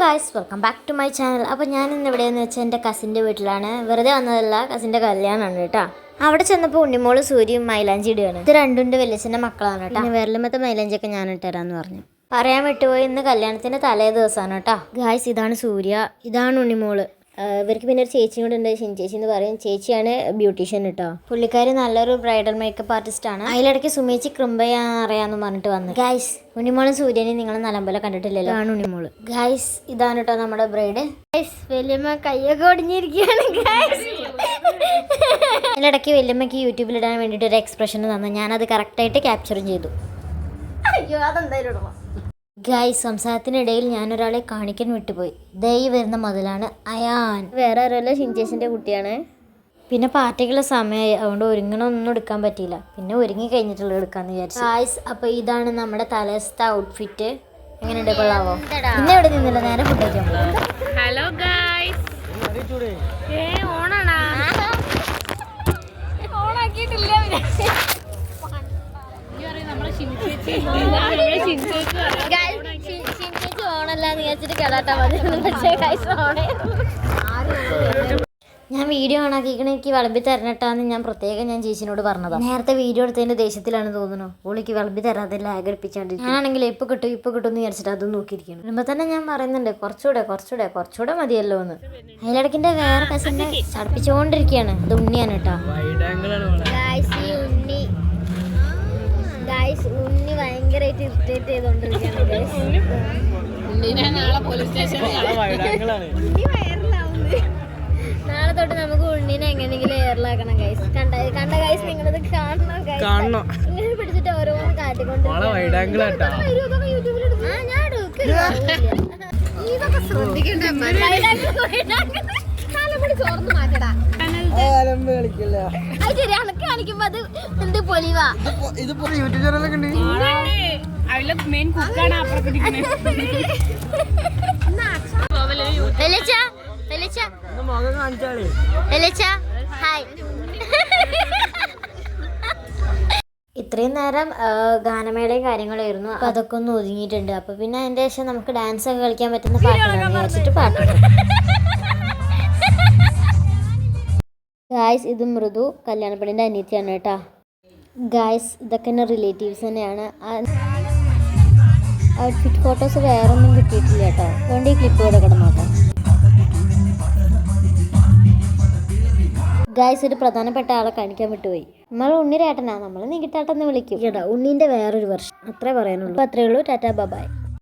Guys, welcome back to my channel. അപ്പോൾ ഞാൻ ഇന്ന് എവിടെയെന്ന് വെച്ചാൽ എൻ്റെ കസിൻ്റെ വീട്ടിലാണ്. വെറുതെ വന്നതല്ല, കസിൻ്റെ കല്യാണമാണ് കേട്ടോ. അവിടെ ചെന്നപ്പോൾ ഉണ്ണിമോള് സൂര്യയും മൈലാഞ്ചി ഇടുകയാണ്. ഇത് രണ്ടുണ്ട് വലിയച്ഛൻ്റെ മക്കളാണ് കേട്ടോ. വിരലുമത്തെ മൈലാഞ്ചിയൊക്കെ ഞാൻ ഇട്ടുതരാമെന്ന് പറഞ്ഞു. പറയാൻ വിട്ടുപോയി, ഇന്ന് കല്യാണത്തിൻ്റെ തലേ ദിവസമാണ് കേട്ടോ. ഗായ്സ്, ഇതാണ് സൂര്യ, ഇതാണ് ഉണ്ണിമോള്. ഇവർക്ക് പിന്നെ ഒരു ചേച്ചിയും കൂടെ ഉണ്ട്, ഷിൻ ചേച്ചി എന്ന് പറയും. ചേച്ചിയാണ് ബ്യൂട്ടീഷ്യൻ കേട്ടോ. പുള്ളിക്കാരി നല്ലൊരു ബ്രൈഡൽ മേക്കപ്പ് ആർട്ടിസ്റ്റ് ആണ്. അതിലിടയ്ക്ക് സുമേച്ചി ക്രിമ്പയാ അറിയാന്ന് പറഞ്ഞിട്ട് വന്നു. ഗായ്സ്, ഉണ്ണിമോളും സൂര്യനെയും നിങ്ങൾ നല്ലപോലെ കണ്ടിട്ടില്ലല്ലോ, ആണ് ഉണ്ണിമോള്. ഗായ്സ്, ഇതാണ് കേട്ടോ നമ്മുടെ ബ്രൈഡ്. ഗായ്സ്, വല്യമ്മ കയ്യൊക്കെ ഒടിഞ്ഞിരിക്കുകയാണ്. ഗായ്സ്, അതിലിടയ്ക്ക് വല്യമ്മയ്ക്ക് യൂട്യൂബിൽ ഇടാൻ വേണ്ടിയിട്ട് ഒരു എക്സ്പ്രഷൻ തന്നു. ഞാനത് കറക്റ്റായിട്ട് ക്യാപ്ചറും ചെയ്തു. അയ്യോ, അതെന്തായാലും ഇടണം. ഗായ്സ്, സംസാരത്തിനിടയിൽ ഞാനൊരാളെ കാണിക്കാൻ വിട്ടുപോയി. ദൈ വരുന്ന മുതലാണ് അയാൻ. വേറെ ആരല്ല, ഷിൻചേച്ചിൻ്റെ കുട്ടിയാണ്. പിന്നെ പാർട്ടിക്കുള്ള സമയമായി, അതുകൊണ്ട് ഒരുങ്ങണമൊന്നും എടുക്കാൻ പറ്റിയില്ല. പിന്നെ ഒരുങ്ങി കഴിഞ്ഞിട്ടുള്ള എടുക്കാന്ന് വിചാരിച്ചു. ഗായ്സ്, അപ്പോൾ ഇതാണ് നമ്മുടെ തലേസത്തെ ഔട്ട്ഫിറ്റ്. എങ്ങനെയുണ്ട്, കൊള്ളാവോ? പിന്നെ എവിടെ നിന്നില്ല, നേരെ ഫുഡ് കഴിക്കാൻ പോകും. Hello guys, ഓണാണോ? ഓണാക്കിയിട്ടില്ല. ഓണല്ലാന്ന് വിചാരിച്ചിട്ട് കേട്ടാ മതി. പക്ഷേ ഞാൻ വീഡിയോ ഓണാക്കിക്കണ എനിക്ക് വിളമ്പി തരണട്ടാന്ന് ഞാൻ പ്രത്യേകം ചേച്ചിനോട് പറഞ്ഞതാണ്. നേരത്തെ വീഡിയോ എടുത്തതിന്റെ ദേഷ്യത്തിലാണ് തോന്നുന്നു ഓളിക്ക് വിളമ്പി തരാതെ ലാഗ് അടിപ്പിച്ചാണ്ട്. ഞാനാണെങ്കിൽ ഇപ്പൊ കിട്ടും എന്ന് വിചാരിച്ചിട്ട് അതും നോക്കിയിരിക്കണം. വരുമ്പോ തന്നെ ഞാൻ പറയുന്നുണ്ട് കുറച്ചുകൂടെ മതിയല്ലോ എന്ന്. അതിലിടക്കിന്റെ വേറെ കസിനെ ചടപ്പിച്ചുകൊണ്ടിരിക്കുകയാണ്. അത് ഉണ്ണിയാണ് കേട്ടോ. ഉണ്ണി ഭയങ്കരമായിട്ട് ഇറിറ്റേറ്റ് ചെയ്തോണ്ടിരിക്കുകയാണ്. നാളെ തൊട്ട് നമുക്ക് ഉണ്ണീനെ എങ്ങനെയെങ്കിലും എയറിലാക്കണം ഗൈസ്. കണ്ട ഗൈസ്, നിങ്ങളത് കാണണം. ഇങ്ങനെ പിടിച്ചിട്ട് ഓരോന്ന് കാട്ടിക്കൊണ്ട് ചോർന്ന് മാറ്റടാ. കാണിക്കുമ്പോ അത് എന്ത് പൊലിവാ. ഇത്രയും നേരം ഗാനമേളയും കാര്യങ്ങളായിരുന്നു. അപ്പൊ അതൊക്കെ ഒന്ന് ഒതുങ്ങിയിട്ടുണ്ട്. അപ്പൊ പിന്നെ അതിന്റെ ശേഷം നമുക്ക് ഡാൻസ് ഒക്കെ കളിക്കാൻ പറ്റുന്ന പാട്ടാണ് വെച്ചിട്ട് പാട്ട്. ഗായ്സ്, ഇത് മൃദു, കല്യാണപ്പെണ്ണിൻ്റെ അനിയത്തിയാണ് കേട്ടോ. ഗായ്സ്, ഇതൊക്കെ എൻ്റെ റിലേറ്റീവ്സ് തന്നെയാണ്. ഔട്ട്ഫിറ്റ് ഫോട്ടോസ് വേറെ ഒന്നും കിട്ടിയിട്ടില്ല കേട്ടോ. അതുകൊണ്ട് ഈ ക്ലിപ്പ് കൂടെ കിടന്നോട്ടെ. ഗായ്സ്, ഒരു പ്രധാനപ്പെട്ട ആളെ കാണിക്കാൻ വിട്ടുപോയി. നമ്മൾ ഉണ്ണിരേട്ടനാ, നമ്മൾ നികിട്ടേട്ടെന്ന് വിളിക്കും കേട്ടോ. ഉണ്ണീൻ്റെ വേറൊരു വർഷം, അത്രേ പറയാനുള്ളൂ. അപ്പോൾ അത്രയേ ഉള്ളൂ. ടാറ്റാ, ബൈ.